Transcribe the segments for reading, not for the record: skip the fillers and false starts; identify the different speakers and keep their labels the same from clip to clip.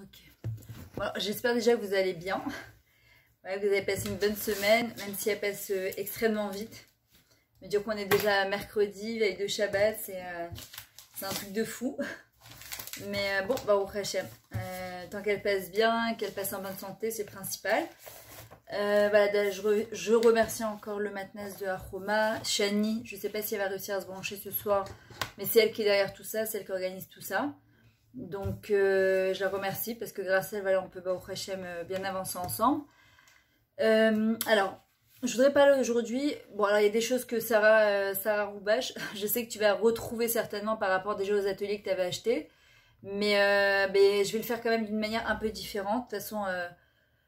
Speaker 1: Ok. Bon, j'espère déjà que vous allez bien. Ouais, vous avez passé une bonne semaine, même si elle passe extrêmement vite. Mais dire qu'on est déjà mercredi, veille de Shabbat, c'est un truc de fou. Mais bon, bah au Hachem. Tant qu'elle passe bien, qu'elle passe en bonne santé, c'est le principal. Voilà, je remercie encore le Matnas de Aroma, Shani. Je ne sais pas si elle va réussir à se brancher ce soir, mais c'est elle qui est derrière tout ça, c'est elle qui organise tout ça. Donc je la remercie parce que grâce à elle, voilà, on peut au Hachem bien avancer ensemble. Alors, je voudrais parler aujourd'hui. Bon, alors il y a des choses que Sarah Roubache, je sais que tu vas retrouver certainement par rapport déjà aux ateliers que tu avais achetés. Mais je vais le faire quand même d'une manière un peu différente. De toute façon,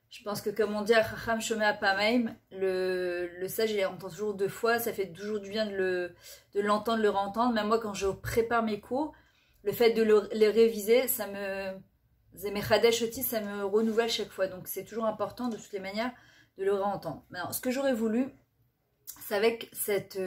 Speaker 1: je pense que comme on dit à Chacham Shomea Pamaim, le sage il entend toujours deux fois. Ça fait toujours du bien de l'entendre, de le réentendre. Même moi, quand je prépare mes cours, le fait de les réviser, ça me renouvelle chaque fois. Donc c'est toujours important de toutes les manières de le réentendre. Alors, ce que j'aurais voulu, c'est avec cette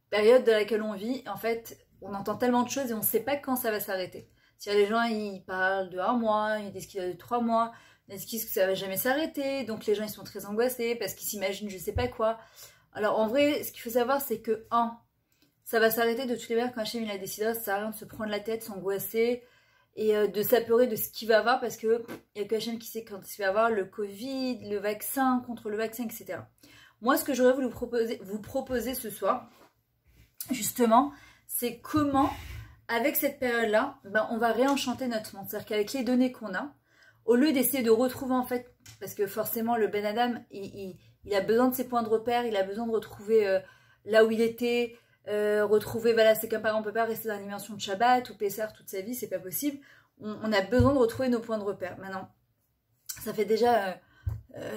Speaker 1: période dans laquelle on vit, en fait, on entend tellement de choses et on ne sait pas quand ça va s'arrêter. Si les gens ils parlent de 1 mois, ils disent qu'il y a de 3 mois, ils disent que ça va jamais s'arrêter, donc les gens ils sont très angoissés parce qu'ils s'imaginent je sais pas quoi. Alors en vrai, ce qu'il faut savoir c'est que ça va s'arrêter de toutes les manières quand Hachem il a décidé, ça sert à rien de se prendre la tête, s'angoisser et de s'apeurer de ce qu'il va avoir parce que il y a que Hachem qui sait quand il va avoir le Covid, le vaccin, contre le vaccin, etc. Moi ce que j'aurais voulu vous proposer ce soir, justement, c'est comment avec cette période-là, on va réenchanter notre monde. C'est-à-dire qu'avec les données qu'on a, au lieu d'essayer de retrouver en fait, parce que forcément le Ben Adam, il a besoin de ses points de repère, il a besoin de retrouver là où il était, retrouver, voilà, c'est comme par exemple on peut pas rester dans la dimension de Shabbat ou Pessah toute sa vie, c'est pas possible. On a besoin de retrouver nos points de repère. Maintenant, ça fait déjà,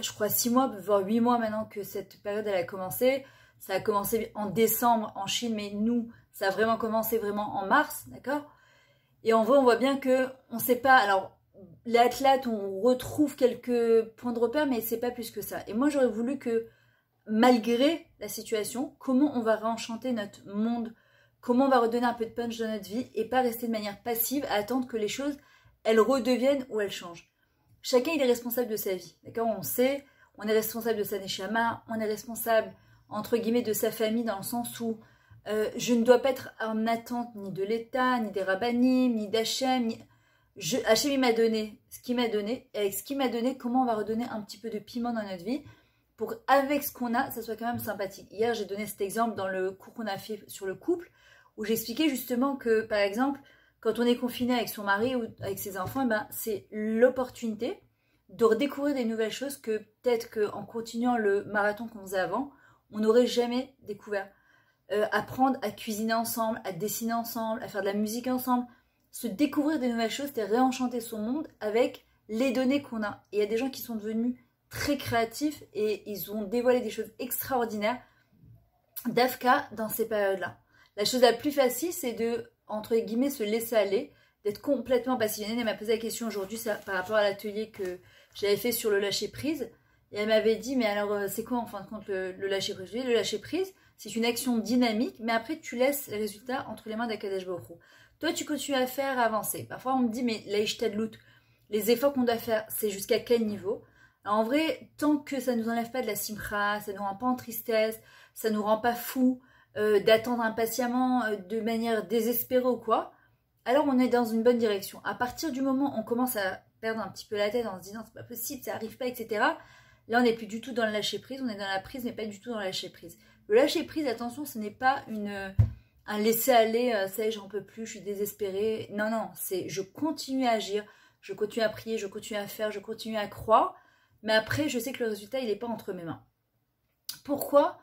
Speaker 1: je crois 6 mois, voire 8 mois maintenant que cette période elle a commencé. Ça a commencé en décembre en Chine, mais nous, ça a vraiment commencé vraiment en mars, d'accord? Et en vrai, on voit bien que on sait pas. Alors, les athlètes, on retrouve quelques points de repère, mais c'est pas plus que ça. Et moi, j'aurais voulu que, malgré la situation, comment on va réenchanter notre monde, comment on va redonner un peu de punch dans notre vie et pas rester de manière passive à attendre que les choses, elles redeviennent ou elles changent. Chacun, il est responsable de sa vie, d'accord? On sait, on est responsable de sa neshama, on est responsable entre guillemets de sa famille dans le sens où je ne dois pas être en attente ni de l'État, ni des rabbinim, ni d'Hachem. Hachem il m'a donné ce qu'il m'a donné et avec ce qu'il m'a donné, comment on va redonner un petit peu de piment dans notre vie pour avec ce qu'on a, ça soit quand même sympathique. Hier j'ai donné cet exemple dans le cours qu'on a fait sur le couple où j'expliquais justement que par exemple quand on est confiné avec son mari ou avec ses enfants, c'est l'opportunité de redécouvrir des nouvelles choses que peut-être qu'en continuant le marathon qu'on faisait avant, on n'aurait jamais découvert. Apprendre à cuisiner ensemble, à dessiner ensemble, à faire de la musique ensemble, se découvrir des nouvelles choses, c'est réenchanter son monde avec les données qu'on a. Et il y a des gens qui sont devenus très créatifs et ils ont dévoilé des choses extraordinaires d'Afka dans ces périodes-là. La chose la plus facile, c'est de, entre guillemets, se laisser aller, d'être complètement passionnée. Elle m'a posé la question aujourd'hui par rapport à l'atelier que j'avais fait sur le lâcher-prise. Et elle m'avait dit, mais alors c'est quoi en fin de compte le lâcher-prise? Le lâcher-prise, c'est une action dynamique, mais après tu laisses les résultats entre les mains d'Akadosh Baruch Hu. Toi, tu continues à faire avancer. Parfois, on me dit, mais l'Aïchtadlout, les efforts qu'on doit faire, c'est jusqu'à quel niveau? Alors, en vrai, tant que ça ne nous enlève pas de la simcha, ça ne nous rend pas en tristesse, ça ne nous rend pas fou, d'attendre impatiemment, de manière désespérée ou quoi, alors on est dans une bonne direction. À partir du moment où on commence à perdre un petit peu la tête en se disant, c'est pas possible, ça n'arrive pas, etc., là, on n'est plus du tout dans le lâcher-prise, on est dans la prise, mais pas du tout dans le lâcher-prise. Le lâcher-prise, attention, ce n'est pas un laisser-aller, ça y est, j'en peux plus, je suis désespérée. Non, non, c'est je continue à agir, je continue à prier, je continue à faire, je continue à croire, mais après, je sais que le résultat, il n'est pas entre mes mains. Pourquoi?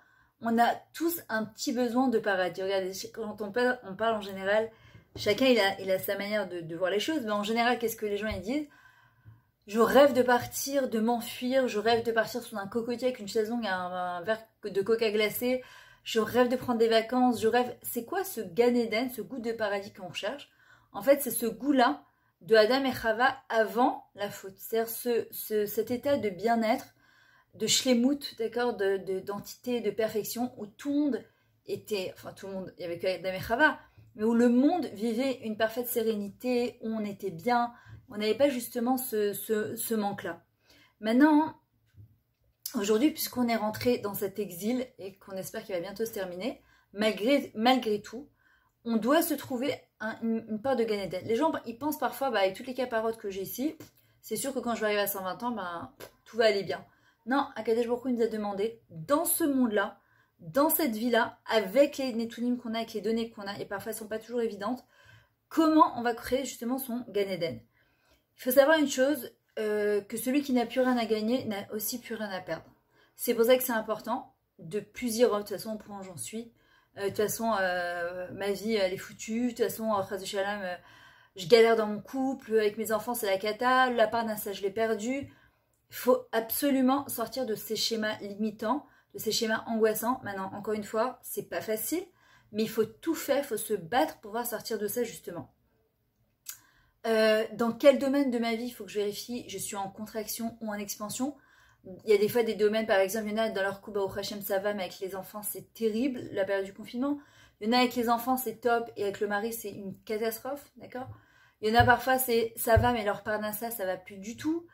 Speaker 1: On a tous un petit besoin de paradis. Regardez, quand on parle en général, chacun, il a sa manière de voir les choses, mais en général, qu'est-ce que les gens ils disent? Je rêve de partir, de m'enfuir, je rêve de partir sous un cocotier avec une chaise-longue et un verre de coca glacé, je rêve de prendre des vacances, je rêve... C'est quoi ce Gan Eden, ce goût de paradis qu'on cherche? En fait, c'est ce goût-là de Adam et Chava avant la faute. C'est-à-dire cet état de bien-être, de shlemut, d'accord, d'entité, de perfection, où tout le monde était... Enfin, tout le monde, il y avait que Adam et Chava, mais où le monde vivait une parfaite sérénité, où on était bien... On n'avait pas justement ce manque-là. Maintenant, aujourd'hui, puisqu'on est rentré dans cet exil et qu'on espère qu'il va bientôt se terminer, malgré tout, on doit se trouver une part de Gan Eden. Les gens, ils pensent parfois, avec toutes les caparottes que j'ai ici, c'est sûr que quand je vais arriver à 120 ans, tout va aller bien. Non, Akadosh Baruch Hu nous a demandé, dans ce monde-là, dans cette vie-là, avec les Netunim qu'on a, avec les données qu'on a, et parfois elles ne sont pas toujours évidentes, comment on va créer justement son Gan Eden. Il faut savoir une chose, que celui qui n'a plus rien à gagner n'a aussi plus rien à perdre. C'est pour ça que c'est important de plus dire, de toute façon, au point où j'en suis. De toute façon, ma vie, elle est foutue. De toute façon, je galère dans mon couple. Avec mes enfants, c'est la cata. La part d'un ça, je l'ai perdu. Il faut absolument sortir de ces schémas limitants, de ces schémas angoissants. Maintenant, encore une fois, c'est pas facile. Mais il faut tout faire, il faut se battre pour pouvoir sortir de ça, justement. Dans quel domaine de ma vie il faut que je vérifie, je suis en contraction ou en expansion. Il y a des fois des domaines, par exemple, il y en a dans leur couple, au Hachem ça va, mais avec les enfants c'est terrible, la période du confinement. Il y en a avec les enfants c'est top, et avec le mari c'est une catastrophe, d'accord. Il y en a parfois c'est ça va, mais leur parnassa ça va plus du tout.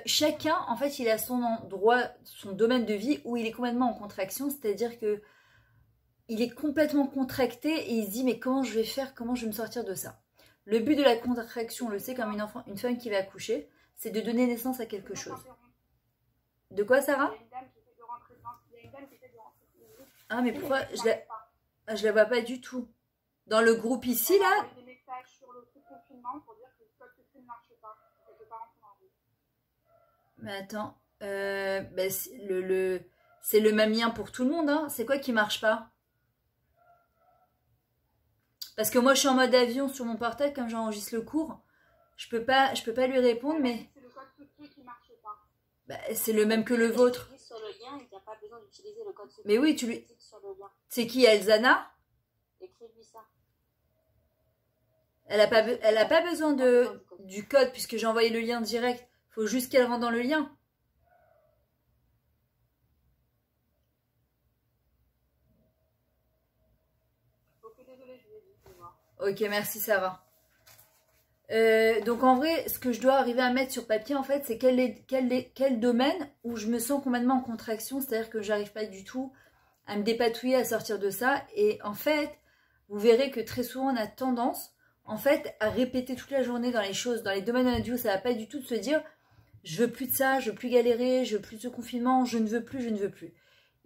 Speaker 1: Chacun, en fait, il a son endroit, son domaine de vie où il est complètement en contraction, c'est-à-dire que il est complètement contracté et il se dit mais comment je vais faire, comment je vais me sortir de ça. Le but de la contraction, on le sait, comme une femme qui va accoucher, c'est de donner naissance à quelque chose. De quoi, Sarah? Ah, mais pourquoi je la vois pas du tout. Dans le groupe ici, là. Mais attends. C'est le même lien pour tout le monde, hein. C'est quoi qui marche pas? Parce que moi, je suis en mode avion sur mon portable, comme j'enregistre le cours. Je peux pas lui répondre, mais... C'est le code secret qui marche pas. C'est le même que le vôtre. Sur le lien, il n'y a pas besoin d'utiliser le code secret. Mais oui, tu lui... C'est qui, Elzana? Écris-lui ça. Elle a pas besoin du code, puisque j'ai envoyé le lien direct. Il faut juste qu'elle rentre dans le lien. Ok, merci Sarah. Donc en vrai, ce que je dois arriver à mettre sur papier, en fait, c'est quel domaine où je me sens complètement en contraction, c'est-à-dire que j'arrive pas du tout à me dépatouiller, à sortir de ça. Et en fait, vous verrez que très souvent, on a tendance, en fait, à répéter toute la journée dans les choses, dans les domaines de notre vie où ça va pas du tout de se dire, je veux plus de ça, je veux plus galérer, je veux plus de ce confinement, je ne veux plus, je ne veux plus.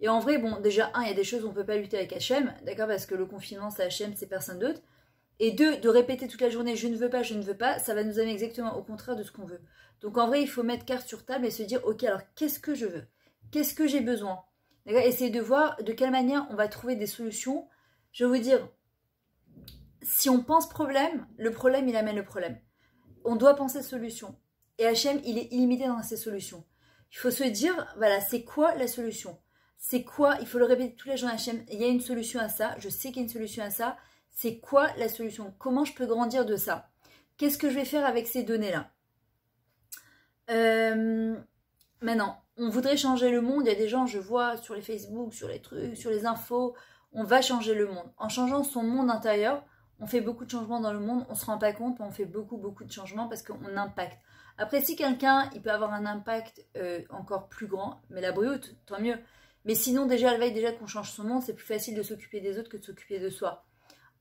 Speaker 1: Et en vrai, bon, déjà, il y a des choses où on peut pas lutter avec Hachem, d'accord, parce que le confinement, c'est Hachem, c'est personne d'autre. Et deux, de répéter toute la journée, je ne veux pas, ça va nous amener exactement au contraire de ce qu'on veut. Donc en vrai, il faut mettre carte sur table et se dire, ok, alors qu'est-ce que je veux? Qu'est-ce que j'ai besoin? D'accord. Essayer de voir de quelle manière on va trouver des solutions. Je vais vous dire, si on pense problème, le problème, il amène le problème. On doit penser solution. Et Hachem, il est illimité dans ses solutions. Il faut se dire, voilà, c'est quoi la solution? C'est quoi? Il faut le répéter tous les jours à Hachem, il y a une solution à ça, je sais qu'il y a une solution à ça. C'est quoi la solution? Comment je peux grandir de ça? Qu'est-ce que je vais faire avec ces données-là? Maintenant, on voudrait changer le monde. Il y a des gens, je vois sur les Facebook, sur les trucs, sur les infos, on va changer le monde. En changeant son monde intérieur, on fait beaucoup de changements dans le monde. On ne se rend pas compte, mais on fait beaucoup de changements parce qu'on impacte. Après, si quelqu'un, il peut avoir un impact encore plus grand, mais la brute, tant mieux. Mais sinon, déjà, la veille, déjà qu'on change son monde, c'est plus facile de s'occuper des autres que de s'occuper de soi.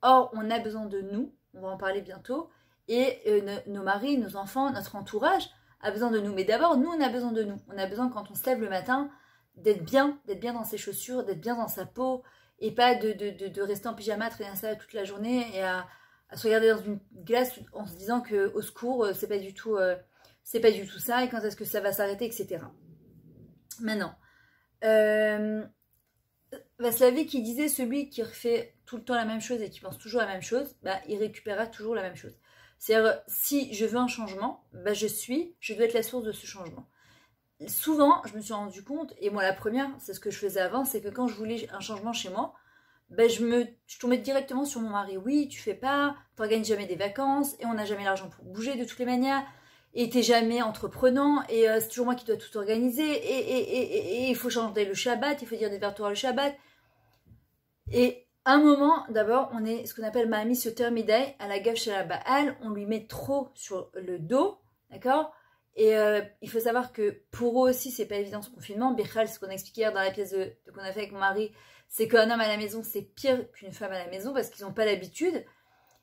Speaker 1: Or, on a besoin de nous, on va en parler bientôt, et nos maris, nos enfants, notre entourage a besoin de nous. Mais d'abord, nous, on a besoin de nous. On a besoin, quand on se lève le matin, d'être bien dans ses chaussures, d'être bien dans sa peau, et pas de rester en pyjama, à traîner ça toute la journée, et à se regarder dans une glace en se disant que, au secours, c'est pas du tout ça, et quand est-ce que ça va s'arrêter, etc. Maintenant, Vaslavi qui disait, celui qui refait tout le temps la même chose et qui pense toujours la même chose, il récupérera toujours la même chose. C'est-à-dire, si je veux un changement, je dois être la source de ce changement. Souvent, je me suis rendu compte, et moi la première, c'est ce que je faisais avant, c'est que quand je voulais un changement chez moi, je tombais directement sur mon mari. Oui, tu fais pas, t'organises jamais des vacances, et on n'a jamais l'argent pour bouger de toutes les manières, et t'es jamais entreprenant, et c'est toujours moi qui dois tout organiser, et il faut changer le Shabbat, il faut dire des vers Torah le Shabbat. Et un moment, d'abord, on est ce qu'on appelle Mahami sur Termidai, à la gaffe chez la Baal, on lui met trop sur le dos, d'accord. Et il faut savoir que pour eux aussi, c'est pas évident ce confinement. Bichal, ce qu'on a expliqué hier dans la pièce qu'on a fait avec mon mari, c'est qu'un homme à la maison, c'est pire qu'une femme à la maison parce qu'ils n'ont pas l'habitude.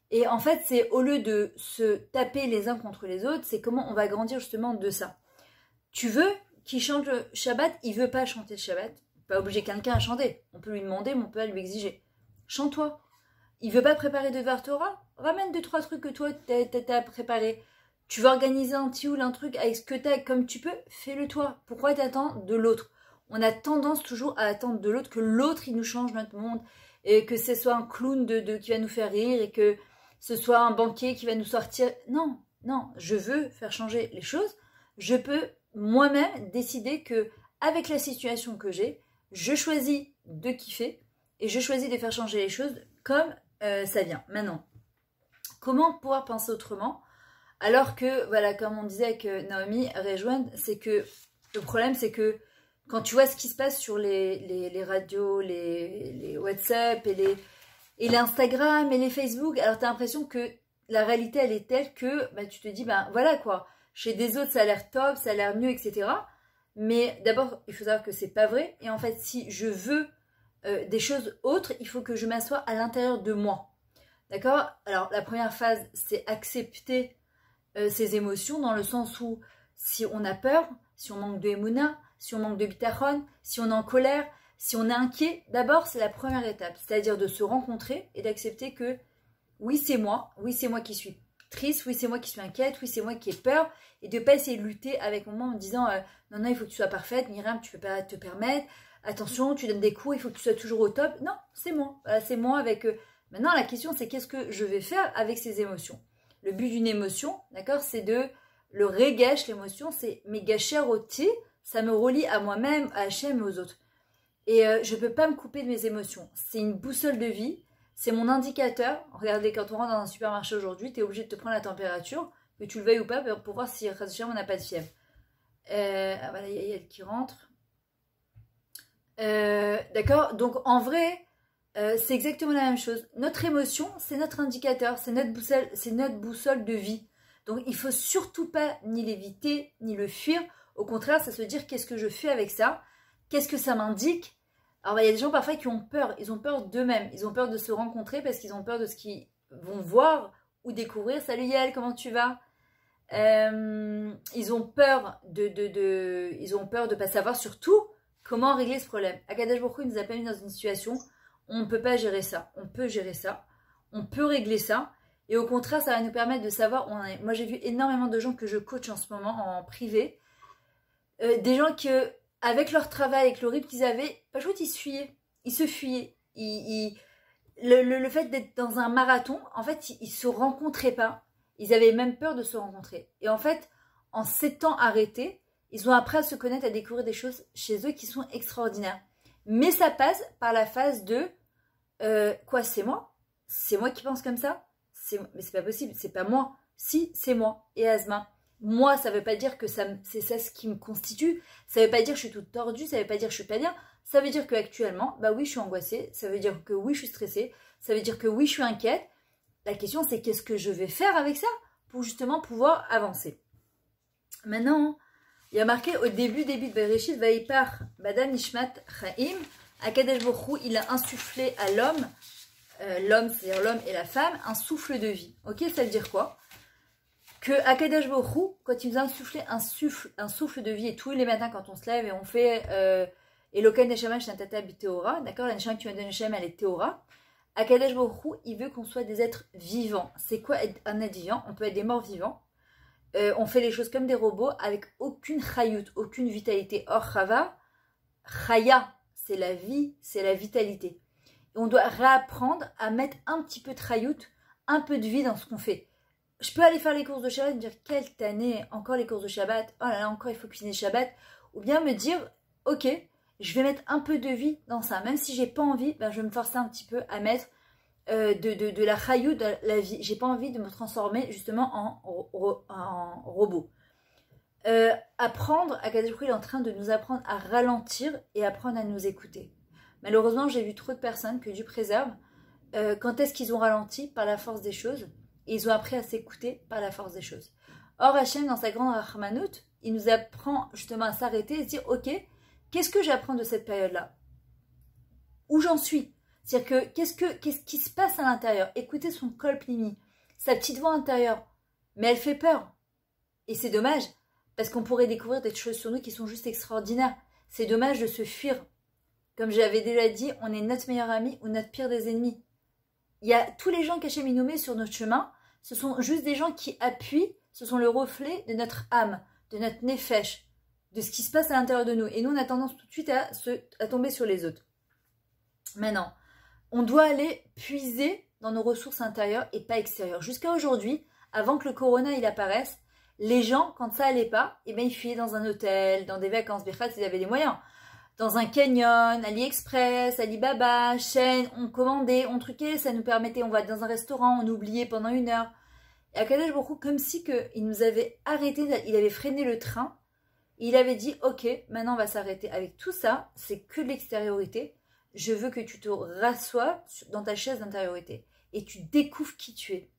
Speaker 1: Et en fait, c'est au lieu de se taper les uns contre les autres, c'est comment on va grandir justement de ça. Tu veux qu'il chante le Shabbat, il veut pas chanter le Shabbat. On peut pas obliger quelqu'un à chanter. On peut lui demander, mais on peut pas lui exiger. Chante-toi. Il veut pas préparer de devoir Torah, ramène 2-3 trucs que toi t'as préparé. Tu veux organiser un tioul, un truc avec ce que t'as comme tu peux, fais-le toi. Pourquoi t'attends de l'autre? On a tendance toujours à attendre de l'autre que l'autre il nous change notre monde et que ce soit un clown qui va nous faire rire et que ce soit un banquier qui va nous sortir. Non, non, je veux faire changer les choses. Je peux moi-même décider que avec la situation que j'ai, je choisis de kiffer et je choisis de faire changer les choses comme ça vient. Maintenant, comment pouvoir penser autrement? Alors que, voilà, comme on disait avec Naomi, rejoindre, c'est que le problème, c'est que quand tu vois ce qui se passe sur les radios, les WhatsApp et les Instagram et les Facebook, alors tu as l'impression que la réalité, elle est telle que bah, tu te dis, ben voilà quoi, chez des autres, ça a l'air top, ça a l'air mieux, etc. Mais d'abord, il faut savoir que c'est pas vrai. Et en fait, si je veux des choses autres, il faut que je m'assoie à l'intérieur de moi. D'accord? Alors, la première phase, c'est accepter ses émotions dans le sens où si on a peur, si on manque de émouna, si on manque de bitachon, si on est en colère, si on est inquiet, d'abord c'est la première étape, c'est-à-dire de se rencontrer et d'accepter que oui c'est moi qui suis triste, oui c'est moi qui suis inquiète, oui c'est moi qui ai peur et de ne pas essayer de lutter avec moi en me disant non non il faut que tu sois parfaite, Myriam tu peux pas te permettre, attention tu donnes des coups, il faut que tu sois toujours au top, non c'est moi, voilà, c'est moi avec maintenant la question c'est qu'est-ce que je vais faire avec ces émotions. Le but d'une émotion, d'accord, c'est de le régâche, l'émotion, c'est mes gâcher oti, ça me relie à moi-même, à Hachem et aux autres. Et je ne peux pas me couper de mes émotions. C'est une boussole de vie, c'est mon indicateur. Regardez, quand on rentre dans un supermarché aujourd'hui, tu es obligé de te prendre la température, que tu le veuilles ou pas, pour voir si on n'a pas de fièvre. Ah voilà, il y a elle qui rentre. D'accord, donc en vrai, c'est exactement la même chose. Notre émotion, c'est notre indicateur, c'est notre boussole de vie. Donc il faut surtout pas ni l'éviter, ni le fuir. Au contraire, c'est se dire qu'est-ce que je fais avec ça? Qu'est-ce que ça m'indique? Alors il y a des gens parfois qui ont peur. Ils ont peur d'eux-mêmes. Ils ont peur de se rencontrer parce qu'ils ont peur de ce qu'ils vont voir ou découvrir. Salut Yael, comment tu vas? Ils ont peur ils ont peur de pas savoir surtout comment régler ce problème. Akadosh Baruch Hu nous a pas mis dans une situation. On ne peut pas gérer ça. On peut gérer ça. On peut régler ça. Et au contraire, ça va nous permettre de savoir où on est. Moi, j'ai vu énormément de gens que je coach en ce moment en privé. Des gens qui, avec leur travail, avec le rythme qu'ils avaient, pas chouette, ils se fuyaient. Ils se fuyaient. Le fait d'être dans un marathon, en fait, ils ne se rencontraient pas. Ils avaient même peur de se rencontrer. Et en fait, en s'étant arrêtés, ils ont appris à se connaître, à découvrir des choses chez eux qui sont extraordinaires. Mais ça passe par la phase de quoi, c'est moi? C'est moi qui pense comme ça? Mais c'est pas possible, c'est pas moi. Si, c'est moi. Et Asma. Moi, ça veut pas dire que c'est ça ce qui me constitue. Ça veut pas dire que je suis toute tordue, ça veut pas dire que je suis pas bien. Ça veut dire qu'actuellement, bah oui, je suis angoissée. Ça veut dire que oui, je suis stressée. Ça veut dire que oui, je suis inquiète. La question, c'est qu'est-ce que je vais faire avec ça pour justement pouvoir avancer. Maintenant, il y a marqué au début de Bereshit, Vaïpar, Badam Nishmat Chaim, Akadosh Baruch Hu, il a insufflé à l'homme, c'est-à-dire l'homme et la femme, un souffle de vie. Ok, ça veut dire quoi? Que Akadosh Baruch Hu, quand il nous a insufflé un souffle de vie, et tous les matins quand on se lève et on fait Eloken Neshama Shnatata Biteora, d'accord, la Neshama que tu m'as donné Neshama, elle est Théora. Akadosh Baruch Hu, il veut qu'on soit des êtres vivants. C'est quoi être un être vivant? On peut être des morts vivants. On fait les choses comme des robots avec aucune chayut, aucune vitalité. Or, chava, chaya, c'est la vie, c'est la vitalité. Et on doit réapprendre à mettre un petit peu de chayut, un peu de vie dans ce qu'on fait. Je peux aller faire les courses de Shabbat et me dire quelle tannée, encore les courses de Shabbat, oh là là, encore il faut cuisiner Shabbat. Ou bien me dire, ok, je vais mettre un peu de vie dans ça. Même si j'ai pas envie, ben, je vais me forcer un petit peu à mettre de la chayou, de la vie. J'ai pas envie de me transformer justement en robot. Apprendre, Akadosh Baruch Hu est en train de nous apprendre à ralentir et apprendre à nous écouter. Malheureusement, j'ai vu trop de personnes, que Dieu préserve, quand est-ce qu'ils ont ralenti? Par la force des choses. Et ils ont appris à s'écouter par la force des choses. Or, Hachem, dans sa grande Rahmanout, il nous apprend justement à s'arrêter et se dire, ok, qu'est-ce que j'apprends de cette période-là? Où j'en suis? C'est-à-dire que qu'est-ce qui se passe à l'intérieur? Écoutez son kol pnimi, sa petite voix intérieure. Mais elle fait peur. Et c'est dommage, parce qu'on pourrait découvrir des choses sur nous qui sont juste extraordinaires. C'est dommage de se fuir. Comme j'avais déjà dit, on est notre meilleur ami ou notre pire des ennemis. Il y a tous les gens qu'Hachem nous met sur notre chemin, ce sont juste des gens qui appuient, ce sont le reflet de notre âme, de notre nefesh, de ce qui se passe à l'intérieur de nous. Et nous, on a tendance tout de suite à tomber sur les autres. Maintenant, on doit aller puiser dans nos ressources intérieures et pas extérieures. Jusqu'à aujourd'hui, avant que le corona il apparaisse, les gens, quand ça allait pas, eh bien, ils fuyaient dans un hôtel, dans des vacances, ils avaient des moyens. Dans un canyon, AliExpress, Alibaba, Shein, on commandait, on truquait, ça nous permettait, on va dans un restaurant, on oubliait pendant 1 heure. Et Akadosh Baruch Hu, comme si il nous avait arrêté, il avait freiné le train, il avait dit, ok, maintenant on va s'arrêter. Avec tout ça, c'est que de l'extériorité. Je veux que tu te rassoies dans ta chaise d'intériorité et tu découvres qui tu es.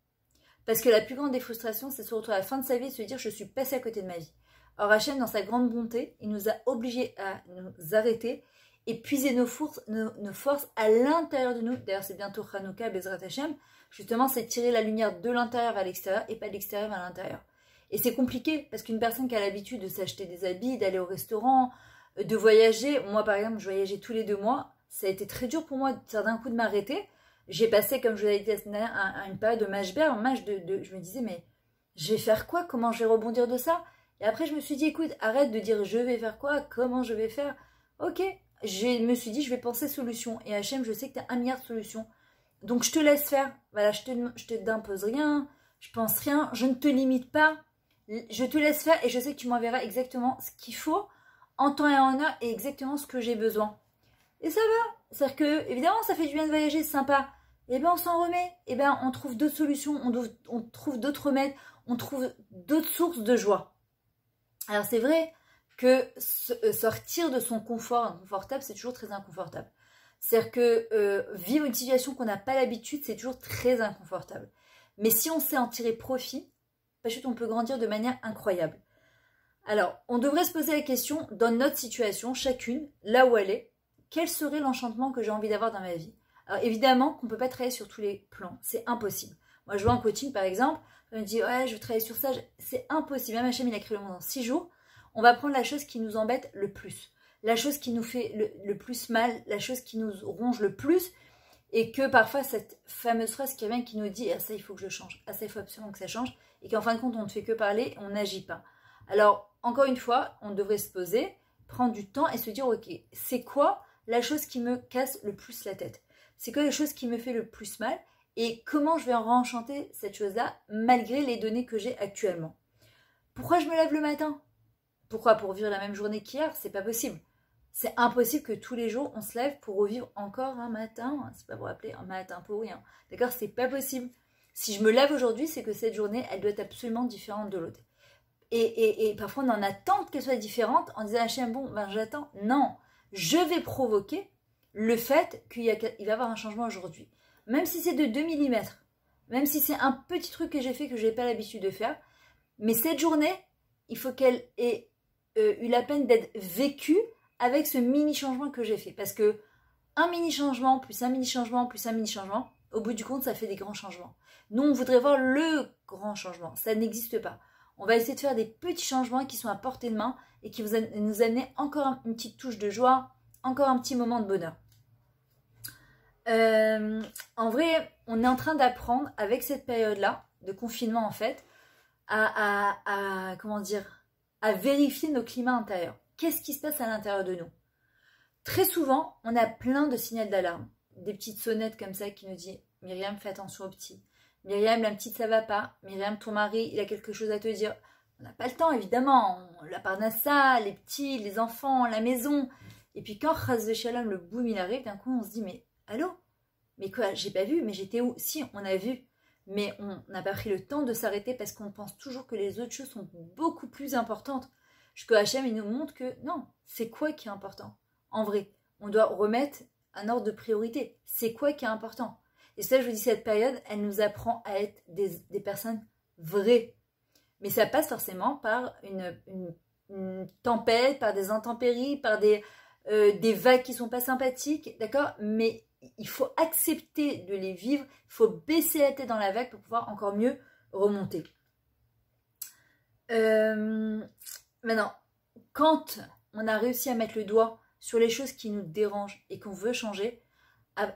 Speaker 1: Parce que la plus grande des frustrations, c'est surtout à la fin de sa vie de se dire je suis passé à côté de ma vie. Or Hachem, dans sa grande bonté, il nous a obligés à nous arrêter et puiser nos forces à l'intérieur de nous. D'ailleurs, c'est bientôt Hanouka, Bezrat Hachem. Justement, c'est tirer la lumière de l'intérieur vers l'extérieur et pas de l'extérieur vers l'intérieur. Et c'est compliqué parce qu'une personne qui a l'habitude de s'acheter des habits, d'aller au restaurant, de voyager, moi par exemple, je voyageais tous les 2 mois, ça a été très dur pour moi d'un coup de m'arrêter. J'ai passé, comme je vous l'avais dit la semaine dernière, une période de mashber, je me disais, mais je vais faire quoi? Comment je vais rebondir de ça? Et après, je me suis dit, écoute, arrête de dire je vais faire quoi? Comment je vais faire? Ok, je me suis dit, je vais penser solution. Et Hachem, je sais que tu as 1 milliard de solutions. Donc, je te laisse faire. Voilà, je te t'impose rien, je pense rien, je ne te limite pas. Je te laisse faire et je sais que tu m'enverras exactement ce qu'il faut, en temps et en heure, et exactement ce que j'ai besoin. Et ça va. C'est-à-dire que, évidemment, ça fait du bien de voyager, c'est sympa. Eh bien, on s'en remet. Eh bien, on trouve d'autres solutions, on trouve d'autres remèdes, on trouve d'autres sources de joie. Alors, c'est vrai que sortir de son confort inconfortable, c'est toujours très inconfortable. C'est-à-dire que vivre une situation qu'on n'a pas l'habitude, c'est toujours très inconfortable. Mais si on sait en tirer profit, on peut grandir de manière incroyable. Alors, on devrait se poser la question, dans notre situation, chacune, là où elle est, quel serait l'enchantement que j'ai envie d'avoir dans ma vie? Alors évidemment qu'on ne peut pas travailler sur tous les plans, c'est impossible. Moi je vois en coaching par exemple, on me dit ouais je veux travailler sur ça, c'est impossible. Même Hachem il a créé le monde en 6 jours, on va prendre la chose qui nous embête le plus, la chose qui nous fait le plus mal, la chose qui nous ronge le plus, et que parfois cette fameuse phrase qui vient qui nous dit ah ça il faut que je change, ah ça il faut absolument que ça change, et qu'en fin de compte on ne fait que parler, on n'agit pas. Alors encore une fois, on devrait se poser, prendre du temps et se dire ok, c'est quoi la chose qui me casse le plus la tête? C'est quoi la chose qui me fait le plus mal? Et comment je vais enchanter cette chose-là malgré les données que j'ai actuellement? Pourquoi je me lève le matin? Pourquoi? Pour vivre la même journée qu'hier? C'est pas possible. C'est impossible que tous les jours on se lève pour revivre encore un matin. C'est pas pour appeler un matin pour rien. D'accord? C'est pas possible. Si je me lève aujourd'hui, c'est que cette journée, elle doit être absolument différente de l'autre. Et parfois on en attend qu'elle soit différente en disant Hachem, bon, ben j'attends. Non, je vais provoquer le fait qu'il va y avoir un changement aujourd'hui. Même si c'est de 2 mm, même si c'est un petit truc que j'ai fait que je n'ai pas l'habitude de faire, mais cette journée, il faut qu'elle ait eu la peine d'être vécue avec ce mini changement que j'ai fait. Parce que un mini changement, plus un mini changement, plus un mini changement, au bout du compte, ça fait des grands changements. Nous, on voudrait voir le grand changement. Ça n'existe pas. On va essayer de faire des petits changements qui sont à portée de main et qui vont nous amener encore une petite touche de joie, encore un petit moment de bonheur. En vrai, on est en train d'apprendre avec cette période-là, de confinement en fait, comment dire, à vérifier nos climats intérieurs. Qu'est-ce qui se passe à l'intérieur de nous? Très souvent, on a plein de signaux d'alarme. Des petites sonnettes comme ça qui nous disent « Myriam, fais attention aux petits. Myriam, la petite, ça va pas. Myriam, ton mari, il a quelque chose à te dire. » On n'a pas le temps, évidemment. La parnassa, les petits, les enfants, la maison. Et puis quand Chas Shalom, le boom, il arrive, d'un coup, on se dit « Mais allô? Mais quoi, j'ai pas vu, mais j'étais où? » Si, on a vu. Mais on n'a pas pris le temps de s'arrêter parce qu'on pense toujours que les autres choses sont beaucoup plus importantes. Que Hachem, il nous montre que non, c'est quoi qui est important? En vrai, on doit remettre un ordre de priorité. C'est quoi qui est important? Et ça, je vous dis, cette période, elle nous apprend à être des personnes vraies. Mais ça passe forcément par une tempête, par des intempéries, par des vagues qui sont pas sympathiques, d'accord? Mais il faut accepter de les vivre, il faut baisser la tête dans la vague pour pouvoir encore mieux remonter. Maintenant, quand on a réussi à mettre le doigt sur les choses qui nous dérangent et qu'on veut changer,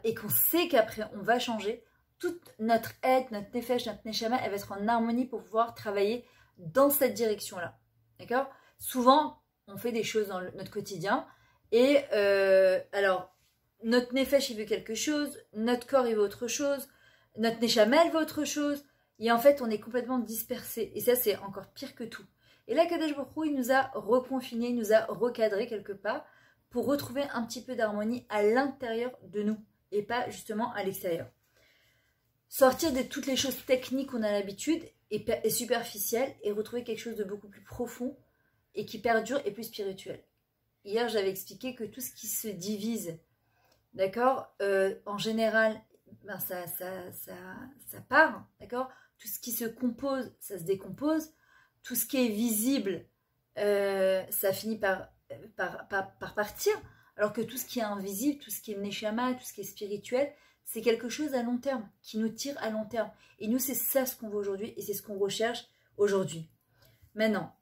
Speaker 1: et qu'on sait qu'après on va changer, toute notre aide, notre nefesh, notre neshama, elle va être en harmonie pour pouvoir travailler dans cette direction-là. D'accord? Souvent, on fait des choses dans notre quotidien et alors, notre nefesh, il veut quelque chose, notre corps, il veut autre chose, notre neshama, elle veut autre chose, et en fait, on est complètement dispersé. Et ça, c'est encore pire que tout. Et là, Kadesh Baruch Hu, il nous a reconfinés, il nous a recadrés quelque part pour retrouver un petit peu d'harmonie à l'intérieur de nous et pas justement à l'extérieur. Sortir de toutes les choses techniques qu'on a l'habitude et superficielles et retrouver quelque chose de beaucoup plus profond et qui perdure et plus spirituel. Hier, j'avais expliqué que tout ce qui se divise, d'accord, en général, ben ça part, d'accord. Tout ce qui se compose, ça se décompose. Tout ce qui est visible, ça finit par partir. Alors que tout ce qui est invisible, tout ce qui est neshama, tout ce qui est spirituel, c'est quelque chose à long terme, qui nous tire à long terme. Et nous, c'est ça ce qu'on veut aujourd'hui et c'est ce qu'on recherche aujourd'hui. Maintenant,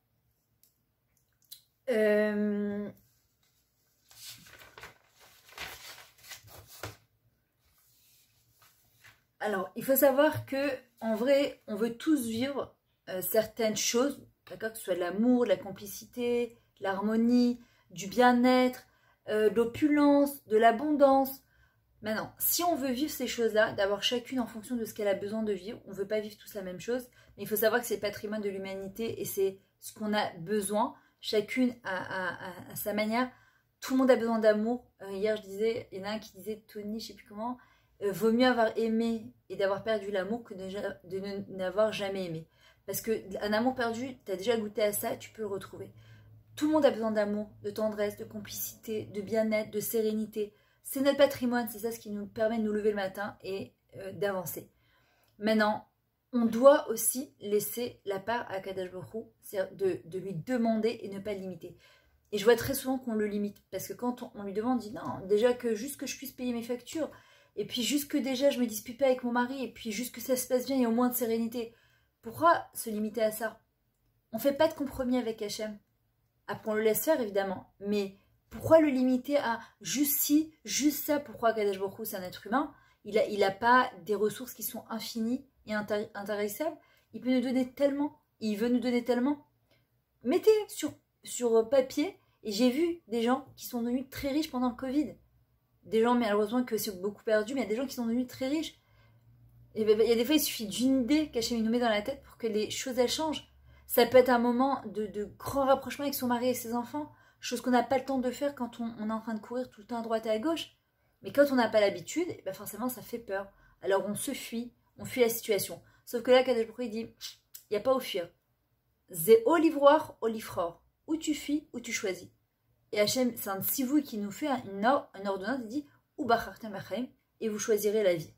Speaker 1: alors, il faut savoir que en vrai, on veut tous vivre certaines choses, d'accord, que ce soit de l'amour, de la complicité, de l'harmonie, du bien-être, de l'opulence, de l'abondance. Maintenant, si on veut vivre ces choses-là, d'avoir chacune en fonction de ce qu'elle a besoin de vivre, on ne veut pas vivre tous la même chose, mais il faut savoir que c'est le patrimoine de l'humanité et c'est ce qu'on a besoin, chacune à sa manière. Tout le monde a besoin d'amour. Hier, je disais, il y en a un qui disait, Tony, je ne sais plus comment, vaut mieux avoir aimé et d'avoir perdu l'amour que de n'avoir jamais aimé. Parce qu'un amour perdu, tu as déjà goûté à ça, tu peux le retrouver. Tout le monde a besoin d'amour, de tendresse, de complicité, de bien-être, de sérénité. C'est notre patrimoine, c'est ça ce qui nous permet de nous lever le matin et d'avancer. Maintenant, on doit aussi laisser la part à Kadosh Baruch Hu, c'est-à-dire de lui demander et ne pas le limiter. Et je vois très souvent qu'on le limite, parce que quand on lui demande, on dit non, déjà que juste que je puisse payer mes factures, et puis juste que déjà je me dispute pas avec mon mari, et puis juste que ça se passe bien et au moins de sérénité. Pourquoi se limiter à ça? On fait pas de compromis avec Hachem. Après on le laisse faire évidemment, mais pourquoi le limiter à juste ci, juste ça? Pourquoi Kadosh Baruch Hu, c'est un être humain? Il a pas des ressources qui sont infinies et intarissables. Il peut nous donner tellement, il veut nous donner tellement. Mettez sur papier, et j'ai vu des gens qui sont devenus très riches pendant le Covid. Des gens, malheureusement, que c'est beaucoup perdu, mais il y a des gens qui sont devenus très riches. Et il y a des fois, il suffit d'une idée qu'Hachem nous met dans la tête pour que les choses, elles changent. Ça peut être un moment de grand rapprochement avec son mari et ses enfants, chose qu'on n'a pas le temps de faire quand on est en train de courir tout le temps à droite et à gauche. Mais quand on n'a pas l'habitude, ben forcément, ça fait peur. Alors on se fuit, on fuit la situation. Sauf que là, Kadosh Baruch Hu, il dit, il n'y a pas au fuir. C'est au livroir, au livroir. Où tu fuis, où tu choisis. Et Hachem, c'est un de Sivoui qui nous fait une ordonnance, il dit, ou bachartem achem, et vous choisirez la vie.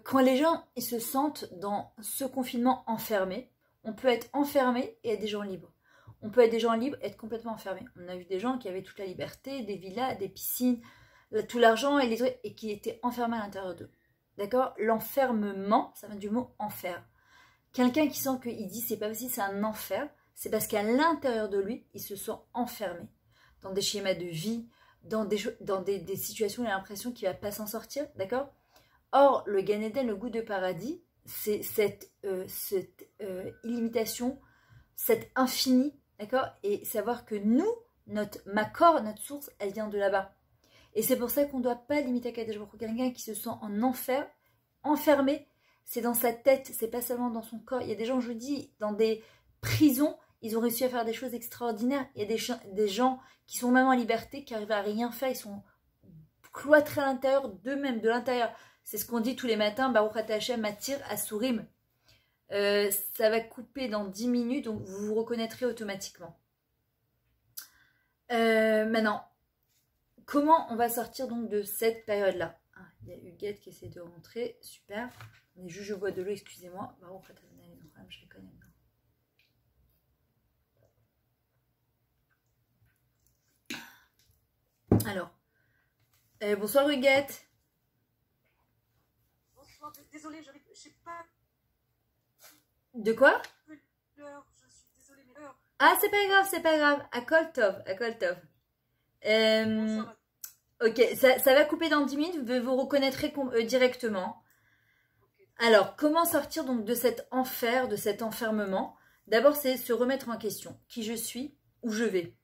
Speaker 1: Quand les gens ils se sentent dans ce confinement enfermé, on peut être enfermé et être des gens libres. On peut être des gens libres et être complètement enfermés. On a vu des gens qui avaient toute la liberté, des villas, des piscines, tout l'argent et qui étaient enfermés à l'intérieur d'eux. D'accord? L'enfermement, ça vient du mot enfer. Quelqu'un qui sent qu'il dit c'est pas possible, c'est un enfer, c'est parce qu'à l'intérieur de lui, il se sent enfermé dans des schémas de vie, dans des situations où il a l'impression qu'il ne va pas s'en sortir, d'accord? Or, le Gan Eden, le goût de paradis, c'est cette illimitation, cet infini, d'accord? Et savoir que nous, notre makor, notre source, elle vient de là-bas. Et c'est pour ça qu'on ne doit pas limiter à Kadosh Baruch Hu. Quelqu'un qui se sent en enfer, enfermé, c'est dans sa tête, c'est pas seulement dans son corps. Il y a des gens, je vous dis, dans des prisons, ils ont réussi à faire des choses extraordinaires. Il y a des gens qui sont même en liberté, qui arrivent à rien faire, ils sont cloîtrés à l'intérieur d'eux-mêmes, de l'intérieur. C'est ce qu'on dit tous les matins, Baruch Ata Hashem Matir Asurim. Ça va couper dans 10 minutes, donc vous vous reconnaîtrez automatiquement. Maintenant, comment on va sortir donc de cette période-là? Il y a Huguette qui essaie de rentrer. Super. On est juste, je bois de l'eau, excusez-moi. Bah, après, je les connais. Alors, bonsoir Huguette.
Speaker 2: Bonsoir, désolée, je sais pas.
Speaker 1: De quoi?
Speaker 2: L'heure, je suis désolée, mais l'heure.
Speaker 1: Ah, c'est pas grave, c'est pas grave. À Koltov. Ok, ça va couper dans 10 minutes, vous reconnaîtrez directement. Okay. Alors, comment sortir donc de cet enfer, de cet enfermement? D'abord, c'est se remettre en question. Qui je suis, où je vais.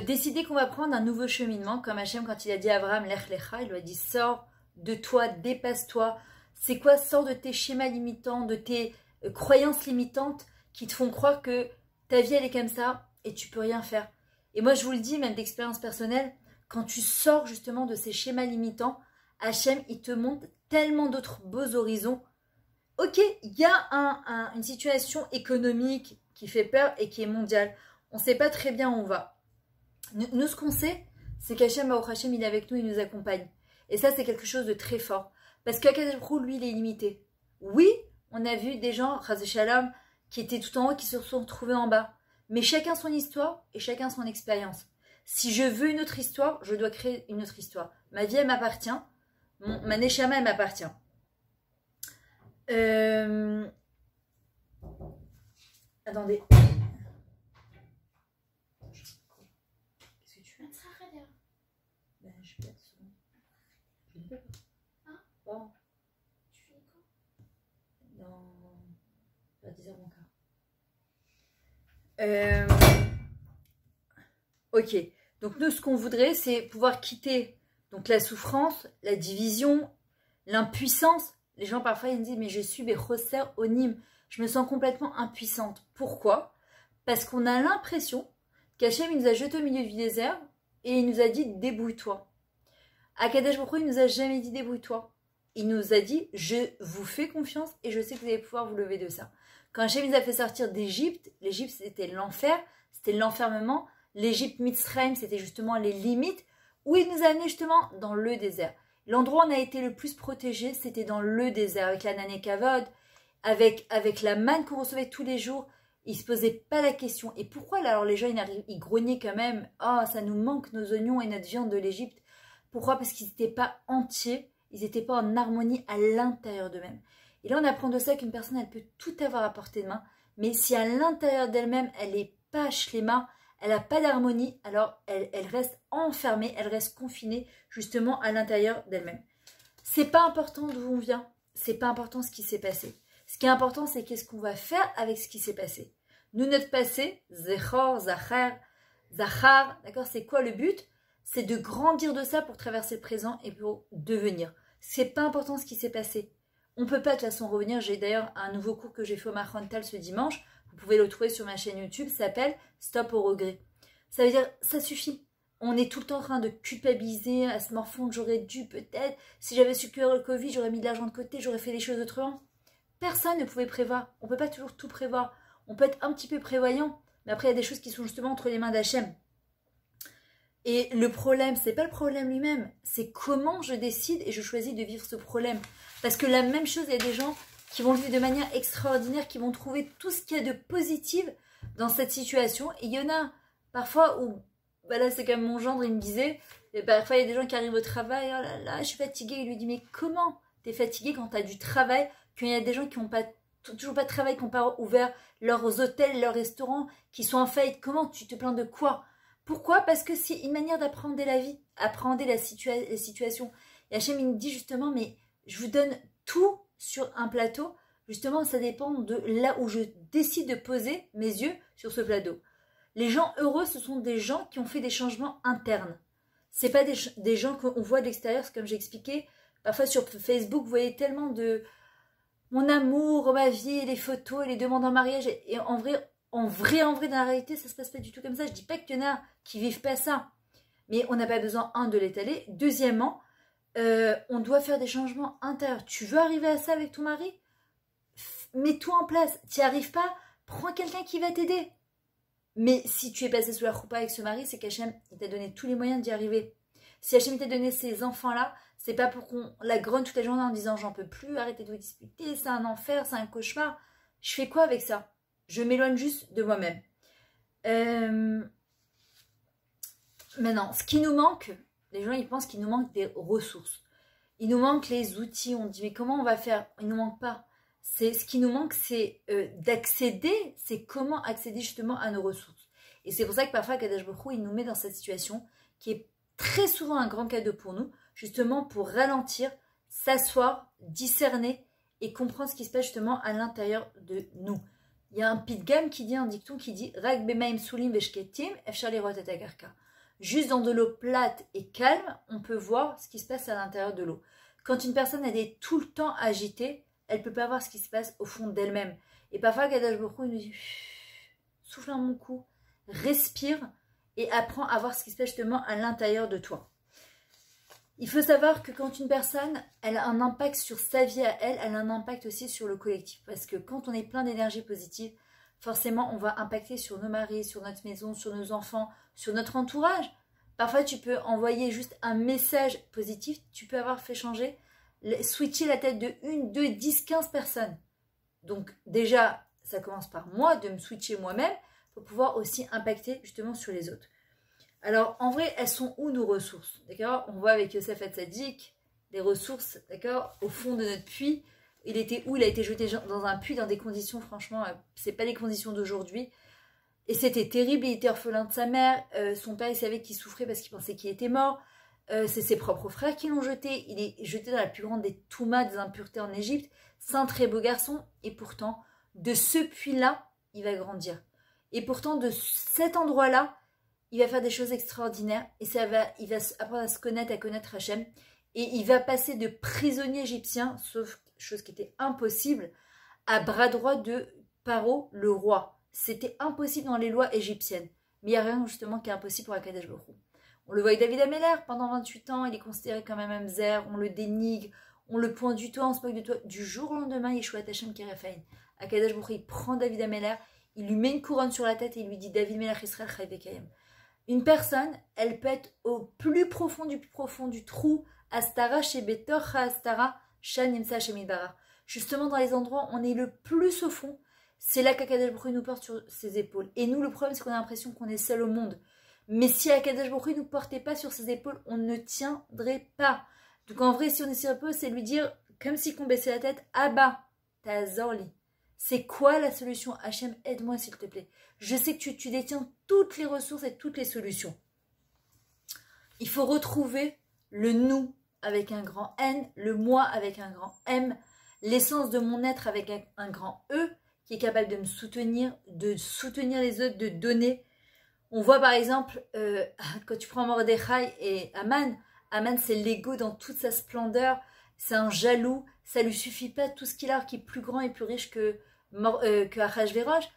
Speaker 1: Décider qu'on va prendre un nouveau cheminement, comme Hachem quand il a dit à Abraham, Lech Lecha, il lui a dit sors de toi, dépasse-toi. C'est quoi? Sors de tes schémas limitants, de tes croyances limitantes qui te font croire que ta vie elle est comme ça et tu peux rien faire. Et moi je vous le dis, même d'expérience personnelle, quand tu sors justement de ces schémas limitants, Hachem il te montre tellement d'autres beaux horizons. Ok, il y a une situation économique qui fait peur et qui est mondiale. On ne sait pas très bien où on va. Nous, ce qu'on sait, c'est qu'Hachem, il est avec nous, il nous accompagne. Et ça, c'est quelque chose de très fort. Parce qu'Akadosh Baruch Hu, lui, il est illimité. Oui, on a vu des gens, Chas Shalom, qui étaient tout en haut, qui se sont retrouvés en bas. Mais chacun son histoire et chacun son expérience. Si je veux une autre histoire, je dois créer une autre histoire. Ma vie, elle m'appartient. Ma Neshama, elle m'appartient. Attendez. Ben, je peux être souvent. Je ne peux pas. Hein? Bon. Tu finis quand? Vers 10h moins quart. Ok. Donc nous, ce qu'on voudrait, c'est pouvoir quitter donc la souffrance, la division, l'impuissance. Les gens, parfois, ils me disent, mais je suis Bechosser Onim. Je me sens complètement impuissante. Pourquoi? Parce qu'on a l'impression qu'Hachem, il nous a jeté au milieu du désert et il nous a dit, débrouille-toi. Akadosh Baruch Hu, il nous a jamais dit, débrouille-toi. Il nous a dit, je vous fais confiance et je sais que vous allez pouvoir vous lever de ça. Quand Hachem nous a fait sortir d'Égypte, l'Égypte, c'était l'enfer, c'était l'enfermement. L'Égypte Mitzrayim, c'était justement les limites où il nous a amenés justement dans le désert. L'endroit où on a été le plus protégé, c'était dans le désert, avec la Nané Kavod, avec la manne qu'on recevait tous les jours. Ils ne se posaient pas la question. Et pourquoi là, alors les gens, ils grognaient quand même. Oh, ça nous manque nos oignons et notre viande de l'Égypte. Pourquoi? Parce qu'ils n'étaient pas entiers, ils n'étaient pas en harmonie à l'intérieur d'eux-mêmes. Et là, on apprend de ça qu'une personne, elle peut tout avoir à portée de main, mais si à l'intérieur d'elle-même, elle n'est pas shlema, elle n'a pas d'harmonie, alors elle reste enfermée, elle reste confinée justement à l'intérieur d'elle-même. C'est pas important d'où on vient, c'est pas important ce qui s'est passé. Ce qui est important, c'est qu'est-ce qu'on va faire avec ce qui s'est passé. Nous, notre passé, Zechor, Zachar, d'accord, c'est quoi le but? C'est de grandir de ça pour traverser le présent et pour devenir. C'est pas important ce qui s'est passé. On peut pas de toute façon revenir. J'ai d'ailleurs un nouveau cours que j'ai fait au Mahrantal ce dimanche. Vous pouvez le trouver sur ma chaîne YouTube. Ça s'appelle Stop au regret. Ça veut dire, ça suffit. On est tout le temps en train de culpabiliser, à se morfondre. J'aurais dû peut-être, si j'avais su que le Covid, j'aurais mis de l'argent de côté, j'aurais fait les choses autrement. Personne ne pouvait prévoir. On peut pas toujours tout prévoir. On peut être un petit peu prévoyant, mais après il y a des choses qui sont justement entre les mains d'Hachem. Et le problème, c'est pas le problème lui-même, c'est comment je décide et je choisis de vivre ce problème. Parce que la même chose, il y a des gens qui vont le vivre de manière extraordinaire, qui vont trouver tout ce qu'il y a de positif dans cette situation. Et il y en a parfois où, bah là c'est comme mon gendre, il me disait, et parfois il y a des gens qui arrivent au travail, oh là là, je suis fatiguée. Il lui dit, mais comment t'es fatiguée quand t'as du travail, qu'il y a des gens qui n'ont pas toujours pas de travail, qui n'ont pas ouvert leurs hôtels, leurs restaurants, qui sont en faillite. Comment tu te plains de quoi? Pourquoi? Parce que c'est une manière d'appréhender la vie, appréhender la situation. Et Hachem, il me dit justement, mais je vous donne tout sur un plateau. Justement, ça dépend de là où je décide de poser mes yeux sur ce plateau. Les gens heureux, ce sont des gens qui ont fait des changements internes. C'est pas des gens qu'on voit de l'extérieur, comme j'ai expliqué. Parfois sur Facebook, vous voyez tellement de mon amour, ma vie, les photos, les demandes en mariage. Et en vrai, dans la réalité, ça se passe pas du tout comme ça. Je dis pas qu'il y en a qui vivent pas ça. Mais on n'a pas besoin, de l'étaler. Deuxièmement, on doit faire des changements intérieurs. Tu veux arriver à ça avec ton mari? Mets-toi en place. Tu n'y arrives pas? Prends quelqu'un qui va t'aider. Mais si tu es passé sous la choupa avec ce mari, c'est qu'Hachem t'a donné tous les moyens d'y arriver. Si Hachem t'a donné ces enfants-là, C'est pas pour qu'on la grogne toute la journée en disant j'en peux plus, arrêtez de vous disputer, c'est un enfer, c'est un cauchemar. Je fais quoi avec ça? Je m'éloigne juste de moi-même. Maintenant, ce qui nous manque, les gens ils pensent qu'il nous manque des ressources. Il nous manque les outils. On dit mais comment on va faire? Il nous manque pas. Ce qui nous manque, c'est d'accéder. C'est comment accéder justement à nos ressources. Et c'est pour ça que parfois Kadosh Baruch Hu, il nous met dans cette situation qui est très souvent un grand cadeau pour nous, justement pour ralentir, s'asseoir, discerner et comprendre ce qui se passe justement à l'intérieur de nous. Il y a un pitgam qui dit, un dicton qui dit Rak bemaim sulim veshketim efshar lirot et agarka. Juste dans de l'eau plate et calme, on peut voir ce qui se passe à l'intérieur de l'eau. Quand une personne elle est tout le temps agitée, elle ne peut pas voir ce qui se passe au fond d'elle-même. Et parfois, Kadosh Baruch Hu nous dit souffle un bon coup, respire et apprends à voir ce qui se passe justement à l'intérieur de toi. Il faut savoir que quand une personne elle a un impact sur sa vie à elle, elle a un impact aussi sur le collectif. Parce que quand on est plein d'énergie positive, forcément, on va impacter sur nos maris, sur notre maison, sur nos enfants, sur notre entourage. Parfois, tu peux envoyer juste un message positif, tu peux avoir fait changer, switcher la tête de 1, 2, 10, 15 personnes. Donc déjà, ça commence par moi, de me switcher moi-même, pour pouvoir aussi impacter justement sur les autres. Alors, en vrai, elles sont où nos ressources? D'accord? On voit avec Yosef Hatzadik, les ressources, d'accord, au fond de notre puits. Il était où? Il a été jeté dans un puits dans des conditions, franchement, c'est pas les conditions d'aujourd'hui. Et c'était terrible, il était orphelin de sa mère. Son père, il savait qu'il souffrait parce qu'il pensait qu'il était mort. C'est ses propres frères qui l'ont jeté. Il est jeté dans la plus grande des toumas, des impuretés en Égypte. C'est un très beau garçon. Et pourtant, de ce puits-là, il va grandir. Et pourtant, de cet endroit-là, il va faire des choses extraordinaires. Et il va apprendre à se connaître, à connaître Hachem. Et il va passer de prisonnier égyptien, sauf chose qui était impossible, à bras droit de Paro, le roi. C'était impossible dans les lois égyptiennes. Mais il n'y a rien justement qui est impossible pour Akadosh Baruch Hu. On le voit avec David Ameller, pendant 28 ans, il est considéré comme un mamzer, on le dénigre, on le pointe du toit, on se moque de toi. Du jour au lendemain, Yeshua Hashem Kerefaïn. Akadosh Baruch Hu, il prend David Ameller, il lui met une couronne sur la tête et il lui dit David Melech Israël Chai Bekayem. Une personne, elle peut être au plus profond du trou, Astara chez Betor Astara, Shanimsa Shemidbara. Justement, dans les endroits où on est le plus au fond, c'est là qu'Akadosh Baruch Hu nous porte sur ses épaules. Et nous, le problème, c'est qu'on a l'impression qu'on est seul au monde. Mais si Akadosh Baruch Hu ne nous portait pas sur ses épaules, on ne tiendrait pas. Donc en vrai, si on est sur épaules, c'est lui dire, comme si on baissait la tête, Abba, t'as Zorli. C'est quoi la solution? Hachem, aide-moi s'il te plaît. Je sais que tu détiens toutes les ressources et toutes les solutions. Il faut retrouver le nous avec un grand N, le moi avec un grand M, l'essence de mon être avec un grand E, qui est capable de me soutenir, de soutenir les autres, de donner. On voit par exemple, quand tu prends Mordechai et Aman, Aman c'est l'ego dans toute sa splendeur, c'est un jaloux, ça lui suffit pas tout ce qu'il a, qui est plus grand et plus riche que Achashverosh,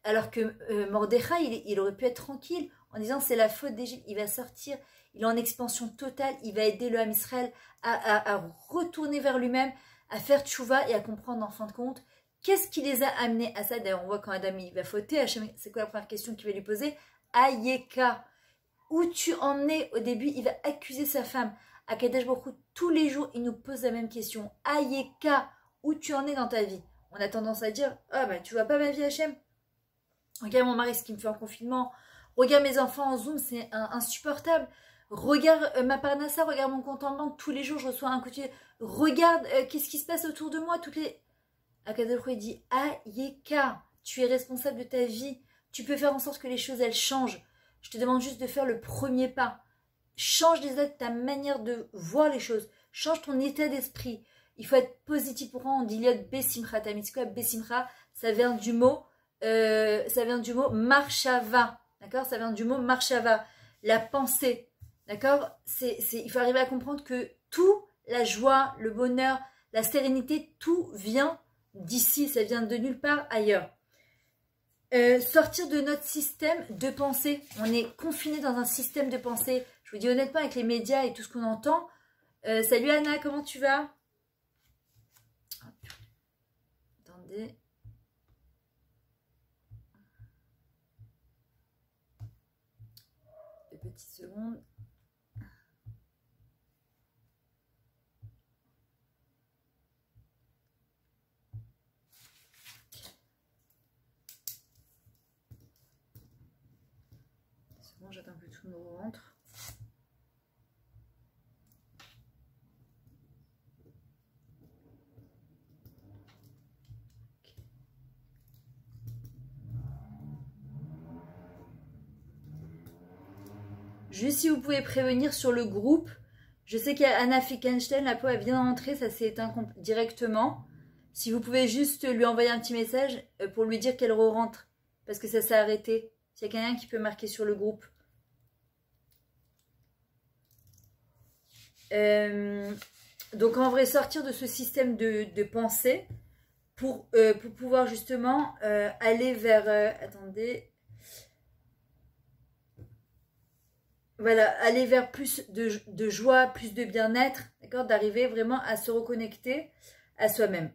Speaker 1: alors que Mordechai, il aurait pu être tranquille en disant c'est la faute d'Égypte, il va sortir, il est en expansion totale, il va aider le Ham Israël à retourner vers lui-même, à faire tchouva et à comprendre en fin de compte qu'est-ce qui les a amenés à ça. D'ailleurs, on voit quand Adam il va fauter, c'est quoi la première question qu'il va lui poser? Ayeka, où tu en es au début? Il va accuser sa femme. À Kadesh Baruch Hu, tous les jours, il nous pose la même question. Ayeka, où tu en es dans ta vie? On a tendance à dire, ah bah tu vois pas ma vie Hachem? Regarde mon mari, ce qu'il me fait en confinement. Regarde mes enfants en Zoom, c'est insupportable. Regarde ma parnassa, regarde mon compte en banque. Tous les jours, je reçois un coup de fil. Regarde qu'est-ce qui se passe autour de moi. Akadosh Baruch Hu dit, Ayeka, tu es responsable de ta vie. Tu peux faire en sorte que les choses, elles changent. Je te demande juste de faire le premier pas. Change déjà ta manière de voir les choses. Change ton état d'esprit. Il faut être positif. Pourquoi on dit Liot Besimcha? Tamitsquoi Besimcha, ça vient du mot marshava. D'accord? Ça vient du mot marshava. La pensée. D'accord? Il faut arriver à comprendre que tout, la joie, le bonheur, la sérénité, tout vient d'ici. Ça vient de nulle part ailleurs. Sortir de notre système de pensée. On est confiné dans un système de pensée. Je vous dis honnêtement, avec les médias et tout ce qu'on entend. Salut Anna, comment tu vas? Attendez. Deux petites secondes. Bon, j'attends que tout le monde rentre. Juste si vous pouvez prévenir sur le groupe. Je sais qu'il y a Anna Fickenstein, la peau elle vient d'entrer, ça s'est éteint directement. Si vous pouvez juste lui envoyer un petit message pour lui dire qu'elle re-rentre. Parce que ça s'est arrêté. S'il y a quelqu'un qui peut marquer sur le groupe. Donc en vrai, sortir de ce système de pensée pour pouvoir justement aller vers... attendez... Voilà, aller vers plus de joie, plus de bien-être, d'accord, d'arriver vraiment à se reconnecter à soi-même.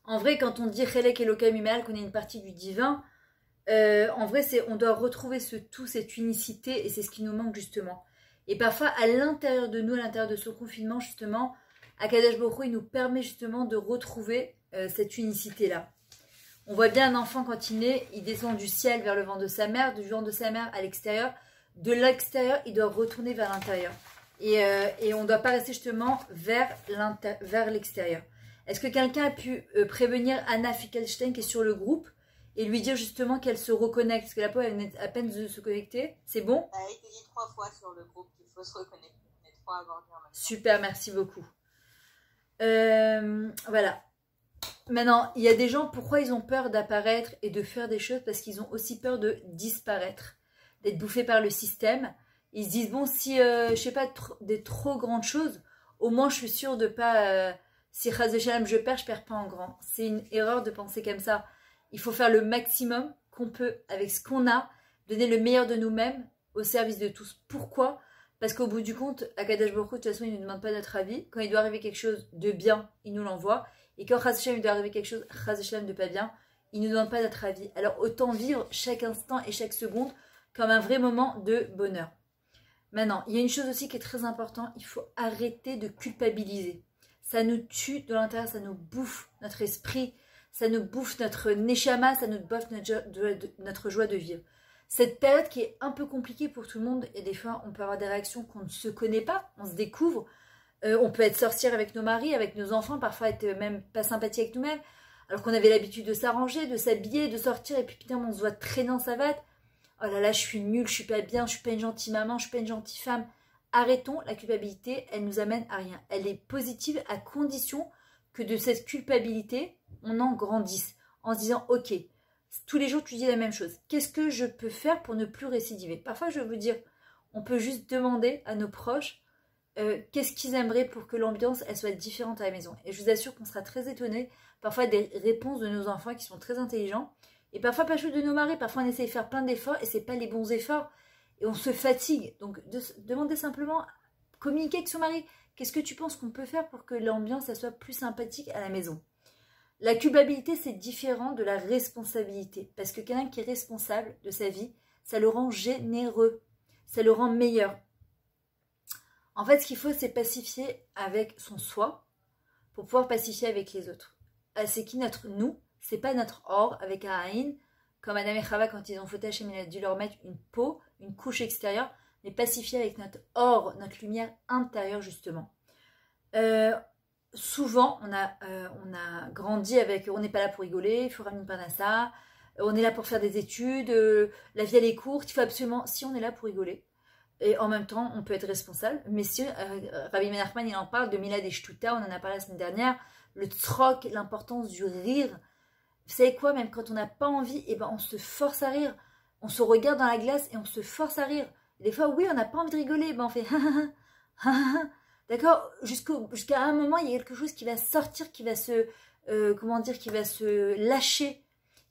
Speaker 1: En vrai, quand on dit Chelek Elokem Imeal, qu'on est une partie du divin, en vrai, on doit retrouver ce tout, cette unicité, et c'est ce qui nous manque justement. Et parfois, à l'intérieur de nous, à l'intérieur de ce confinement, justement, Akadosh Baruch Hu, il nous permet justement de retrouver cette unicité-là. On voit bien un enfant quand il naît, il descend du ciel vers le ventre de sa mère, du ventre de sa mère à l'extérieur. De l'extérieur, il doit retourner vers l'intérieur. Et on ne doit pas rester justement vers l'extérieur. Est-ce que quelqu'un a pu prévenir Anna Fickenstein qui est sur le groupe et lui dire justement qu'elle se reconnecte? Parce que la peau, elle venait à peine de se connecter. C'est bon?
Speaker 3: Ça a été dit 3 fois sur le groupe qu'il faut se reconnecter. On est 3 à avoir dit en même temps.
Speaker 1: Super, merci beaucoup. Voilà. Maintenant, il y a des gens, pourquoi ils ont peur d'apparaître et de faire des choses? Parce qu'ils ont aussi peur de disparaître, d'être bouffés par le système. Ils se disent, bon, si, je sais pas, des trop grandes choses, au moins je suis sûre de pas... si Chas de Shalom je perds pas en grand. C'est une erreur de penser comme ça. Il faut faire le maximum qu'on peut avec ce qu'on a, donner le meilleur de nous-mêmes au service de tous. Pourquoi? Parce qu'au bout du compte, Akadosh Baruch Hu, de toute façon, il ne nous demande pas notre avis. Quand il doit arriver quelque chose de bien, il nous l'envoie. Et quand Chas de Shalom, il doit arriver quelque chose, Chas de Shalom de pas bien, il ne nous demande pas notre avis. Alors autant vivre chaque instant et chaque seconde comme un vrai moment de bonheur. Maintenant, il y a une chose aussi qui est très importante, il faut arrêter de culpabiliser. Ça nous tue de l'intérieur, ça nous bouffe notre esprit, ça nous bouffe notre neshama, ça nous bouffe notre joie de vivre. Cette période qui est un peu compliquée pour tout le monde, et des fois on peut avoir des réactions qu'on ne se connaît pas, on se découvre, on peut être sorcière avec nos maris, avec nos enfants, parfois être même pas sympathique avec nous-mêmes, alors qu'on avait l'habitude de s'arranger, de s'habiller, de sortir, et puis putain on se voit traîner en savate. Oh là là, je suis nulle, je suis pas bien, je suis pas une gentille maman, je suis pas une gentille femme. Arrêtons, la culpabilité, elle nous amène à rien. Elle est positive à condition que de cette culpabilité, on en grandisse. En se disant, ok, tous les jours tu dis la même chose. Qu'est-ce que je peux faire pour ne plus récidiver? Parfois, je vais vous dire, on peut juste demander à nos proches qu'est-ce qu'ils aimeraient pour que l'ambiance, elle soit différente à la maison. Et je vous assure qu'on sera très étonnés, parfois des réponses de nos enfants qui sont très intelligents. Et parfois pas juste de nos maris, parfois on essaie de faire plein d'efforts et c'est pas les bons efforts. Et on se fatigue. Donc demandez simplement, communiquer avec son mari. Qu'est-ce que tu penses qu'on peut faire pour que l'ambiance soit plus sympathique à la maison? La culpabilité, c'est différent de la responsabilité. Parce que quelqu'un qui est responsable de sa vie, ça le rend généreux. Ça le rend meilleur. En fait, ce qu'il faut, c'est pacifier avec son soi pour pouvoir pacifier avec les autres. C'est qui notre nous? C'est pas notre or avec un haïn, comme Adam et Chava quand ils ont fauté Hachem, il a dû leur mettre une peau, une couche extérieure, mais pacifier avec notre or, notre lumière intérieure justement. Souvent, on a grandi avec, on n'est pas là pour rigoler, il faut ramener une panassa, on est là pour faire des études, la vie elle est courte, il faut absolument, si on est là pour rigoler, et en même temps on peut être responsable, mais si Rabbi Menachman il en parle de Milad et Shtuta, on en a parlé la semaine dernière, le tzrok, l'importance du rire. Vous savez quoi, même quand on n'a pas envie, eh ben on se force à rire. On se regarde dans la glace et on se force à rire. Et des fois, oui, on n'a pas envie de rigoler, eh ben on fait d'accord, jusqu'à un moment, il y a quelque chose qui va sortir, qui va se, qui va se lâcher,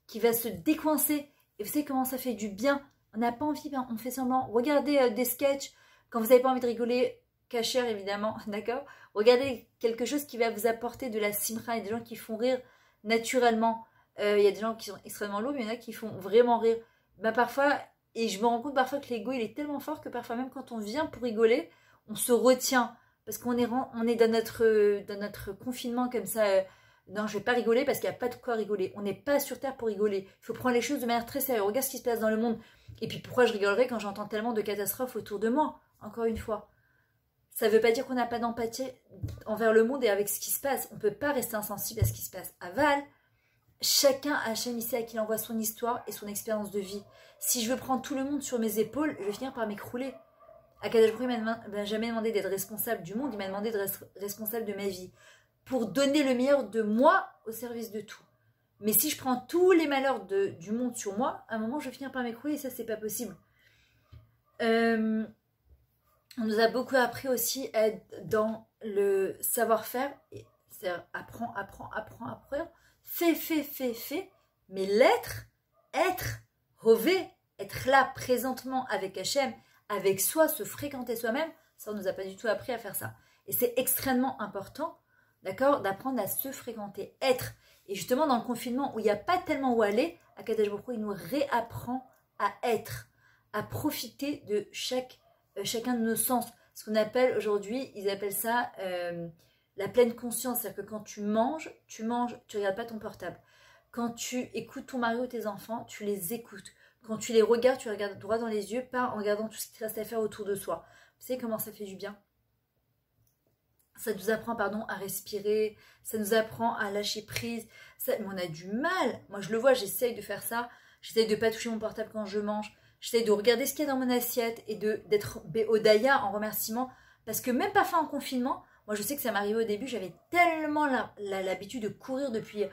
Speaker 1: qui va se décoincer. Et vous savez comment ça fait du bien? On n'a pas envie, ben on fait semblant. Regardez des sketchs, quand vous n'avez pas envie de rigoler, cachère évidemment, d'accord? Regardez quelque chose qui va vous apporter de la simra. Il y a des gens qui font rire naturellement. Il y a des gens qui sont extrêmement lourds, mais il y en a qui font vraiment rire. Ben parfois, et je me rends compte parfois que l'ego il est tellement fort que parfois même quand on vient pour rigoler, on se retient. Parce qu'on est dans notre confinement comme ça. Non, je vais pas rigoler parce qu'il n'y a pas de quoi rigoler. On n'est pas sur Terre pour rigoler. Il faut prendre les choses de manière très sérieuse. Regarde ce qui se passe dans le monde. Et puis pourquoi je rigolerais quand j'entends tellement de catastrophes autour de moi, encore une fois. Ça ne veut pas dire qu'on n'a pas d'empathie envers le monde et avec ce qui se passe. On ne peut pas rester insensible à ce qui se passe. À Val, chacun, Hachem, il sait à qui il envoie son histoire et son expérience de vie. Si je veux prendre tout le monde sur mes épaules, je vais finir par m'écrouler. Akadosh Baruch Hu m'a jamais demandé d'être responsable du monde, il m'a demandé d'être responsable de ma vie. Pour donner le meilleur de moi au service de tout. Mais si je prends tous les malheurs du monde sur moi, à un moment, je vais finir par m'écrouler et ça, c'est pas possible. On nous a beaucoup appris aussi à être dans le savoir-faire. C'est-à-dire, apprends. Fais. Mais l'être, rové, être là présentement avec Hachem, avec soi, se fréquenter soi-même, ça, on nous a pas du tout appris à faire ça. Et c'est extrêmement important, d'accord, d'apprendre à se fréquenter, être. Et justement, dans le confinement, où il n'y a pas tellement où aller, Akadosh Baruch Hu, il nous réapprend à être, à profiter de chacun de nos sens. Ce qu'on appelle aujourd'hui, ils appellent ça la pleine conscience. C'est-à-dire que quand tu manges, tu regardes pas ton portable. Quand tu écoutes ton mari ou tes enfants, tu les écoutes. Quand tu les regardes, tu les regardes droit dans les yeux, pas en regardant tout ce qui reste à faire autour de soi. Vous savez comment ça fait du bien? Ça nous apprend, à respirer, ça nous apprend à lâcher prise. Mais on a du mal. Moi, je le vois, j'essaye de faire ça. J'essaye de ne pas toucher mon portable quand je mange. J'essaye de regarder ce qu'il y a dans mon assiette et d'être Béodaya en remerciement. Parce que même pas fin en confinement, moi, je sais que ça m'arrivait au début. J'avais tellement l'habitude de courir depuis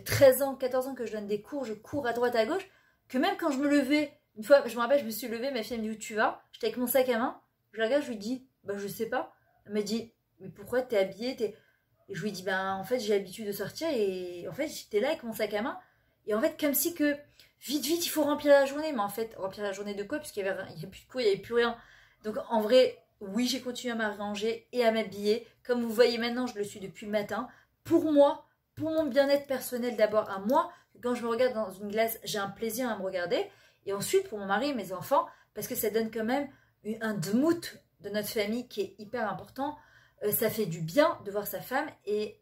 Speaker 1: 13 ans, 14 ans que je donne des cours. Je cours à droite, à gauche. Que même quand je me levais, une fois, je me rappelle, je me suis levée, ma fille elle me dit où tu vas? J'étais avec mon sac à main. Je la regarde, je lui dis, je sais pas. Elle me dit, mais pourquoi t'es habillée Et je lui dis, en fait, j'ai l'habitude de sortir et en fait, j'étais là avec mon sac à main. Et en fait, comme si que, vite, il faut remplir la journée. Mais en fait, remplir la journée de quoi? Puisqu'il n'y avait plus de cours, il n'y avait plus rien. Donc, en vrai, oui, j'ai continué à m'arranger et à m'habiller. Comme vous voyez maintenant, je le suis depuis le matin. Pour moi, pour mon bien-être personnel d'abord à moi. Quand je me regarde dans une glace, j'ai un plaisir à me regarder. Et ensuite, pour mon mari et mes enfants, parce que ça donne quand même un dmout de notre famille qui est hyper important. Ça fait du bien de voir sa femme et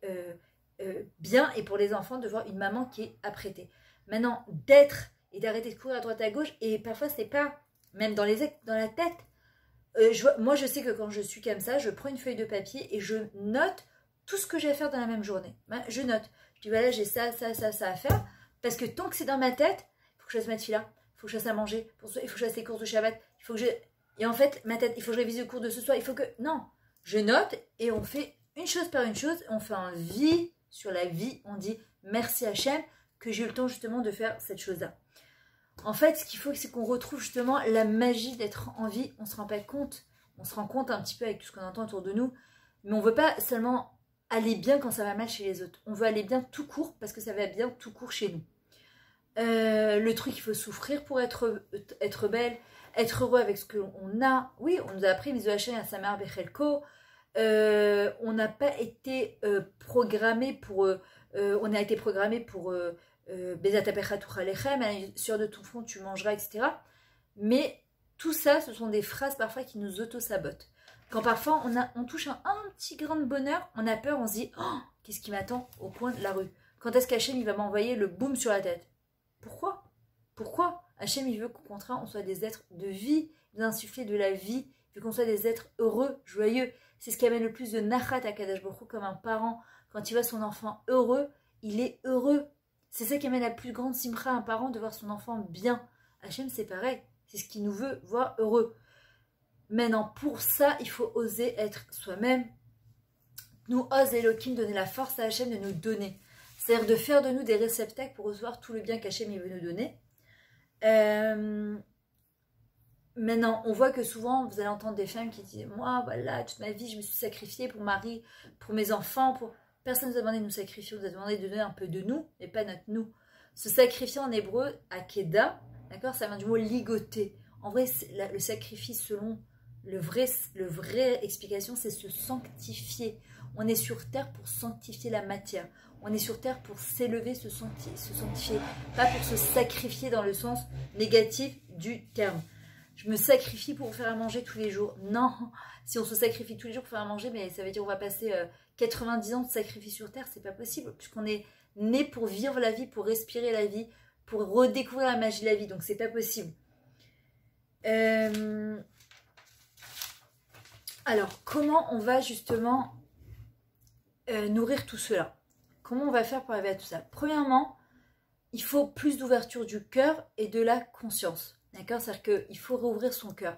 Speaker 1: bien, et pour les enfants, de voir une maman qui est apprêtée. Maintenant, d'être et d'arrêter de courir à droite à gauche, et parfois, c'est pas, même dans la tête. Moi, je sais que quand je suis comme ça, je prends une feuille de papier et je note tout ce que j'ai à faire dans la même journée. Je note. Je dis, voilà, j'ai ça à faire. Parce que tant que c'est dans ma tête, il faut que je fasse ma fila, il faut que je fasse à manger, il faut que je fasse les courses de Shabbat, il faut que je... Et en fait, ma tête, il faut que je révise le cours de ce soir, il faut que... Non, je note et on fait une chose par une chose, on fait un vie sur la vie, on dit merci Hachem que j'ai eu le temps justement de faire cette chose-là. En fait, ce qu'il faut, c'est qu'on retrouve justement la magie d'être en vie, on se rend pas compte, on se rend compte un petit peu avec tout ce qu'on entend autour de nous, mais on veut pas seulement aller bien quand ça va mal chez les autres. On veut aller bien tout court parce que ça va bien tout court chez nous. Le truc, il faut souffrir pour être belle, être heureux avec ce qu'on a. Oui, on nous a appris Mizu Hachem à Samar Bechelko. On n'a pas été programmé pour... on a été programmé pour Bezatapecha Tuchalechem, sur de ton front tu mangeras, etc. Mais tout ça, ce sont des phrases parfois qui nous auto-sabotent. Quand parfois on touche un petit grain de bonheur, on a peur, on se dit oh, qu'est-ce qui m'attend au coin de la rue? Quand est-ce qu'Hachem il va m'envoyer le boom sur la tête? Pourquoi Hachem il veut qu'au contraire on soit des êtres de vie, d'insuffler de la vie, il veut qu'on soit des êtres heureux, joyeux. C'est ce qui amène le plus de nachat à Kadosh Baruch Hu, comme un parent. Quand il voit son enfant heureux, il est heureux. C'est ça qui amène la plus grande simcha à un parent, de voir son enfant bien. Hachem c'est pareil, c'est ce qu'il nous veut voir heureux. Maintenant, pour ça, il faut oser être soi-même. Nous ose Elohim donner la force à Hachem de nous donner. C'est-à-dire de faire de nous des réceptacles pour recevoir tout le bien qu'Hachem veut nous donner. Maintenant, on voit que souvent, vous allez entendre des femmes qui disent « Moi, voilà, toute ma vie, je me suis sacrifiée pour mon mari, pour mes enfants. Personne ne nous a demandé de nous sacrifier, on nous a demandé de donner un peu de nous, mais pas notre nous. » Se sacrifier en hébreu, akeda, d'accord, ça vient du mot ligoter. En vrai, le sacrifice selon le vrai explication, c'est se sanctifier. On est sur terre pour sanctifier la matière. On est sur terre pour s'élever, se sanctifier. Pas pour se sacrifier dans le sens négatif du terme. Je me sacrifie pour faire à manger tous les jours. Non, si on se sacrifie tous les jours pour faire à manger, mais ça veut dire qu'on va passer 90 ans de sacrifice sur terre, c'est pas possible. Puisqu'on est né pour vivre la vie, pour respirer la vie, pour redécouvrir la magie de la vie. Donc c'est pas possible. Alors, comment on va justement nourrir tout cela? Comment on va faire pour arriver à tout ça? Premièrement, il faut plus d'ouverture du cœur et de la conscience. D'accord? C'est-à-dire qu'il faut rouvrir son cœur.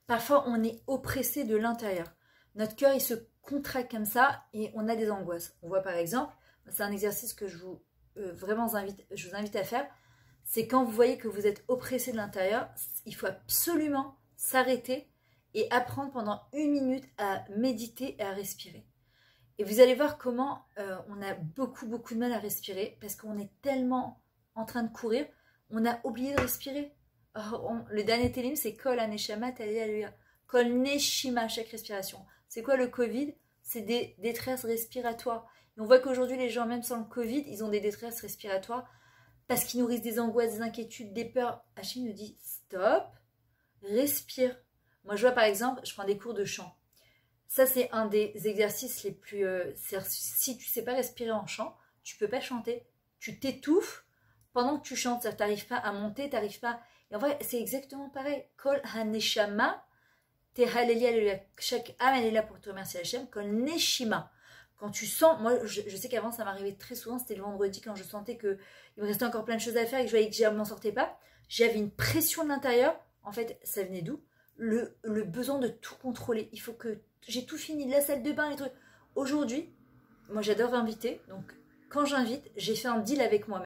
Speaker 1: Parfois, on est oppressé de l'intérieur. Notre cœur, il se contracte comme ça et on a des angoisses. On voit par exemple, c'est un exercice que je vous invite à faire. C'est quand vous voyez que vous êtes oppressé de l'intérieur, il faut absolument s'arrêter et apprendre pendant 1 minute à méditer et à respirer. Et vous allez voir comment on a beaucoup de mal à respirer parce qu'on est tellement en train de courir, on a oublié de respirer. Le dernier télim, c'est Kol Aneshama Talea. Kol Neshima à chaque respiration. C'est quoi le Covid? C'est des détresses respiratoires. Et on voit qu'aujourd'hui, les gens, même sans le Covid, ils ont des détresses respiratoires parce qu'ils nourrissent des angoisses, des inquiétudes, des peurs. Hachim nous dit stop, respire. Moi, je vois par exemple, je prends des cours de chant. Ça, c'est un des exercices les plus... si tu ne sais pas respirer en chant, tu ne peux pas chanter. Tu t'étouffes pendant que tu chantes. Tu n'arrives pas à monter, tu n'arrives pas... Et en vrai, c'est exactement pareil. Kol haneshama, te halelia, chaque âme, elle est là pour te remercier Hachem. Kol neshima. Quand tu sens... Moi, je sais qu'avant, ça m'arrivait très souvent. C'était le vendredi quand je sentais qu'il me restait encore plein de choses à faire et que je voyais que je ne m'en sortais pas. J'avais une pression de l'intérieur. En fait, ça venait d'où? Le besoin de tout contrôler. Il faut que j'ai tout fini, la salle de bain, les trucs. Aujourd'hui, moi j'adore inviter. Donc quand j'invite, j'ai fait un deal avec moi-même.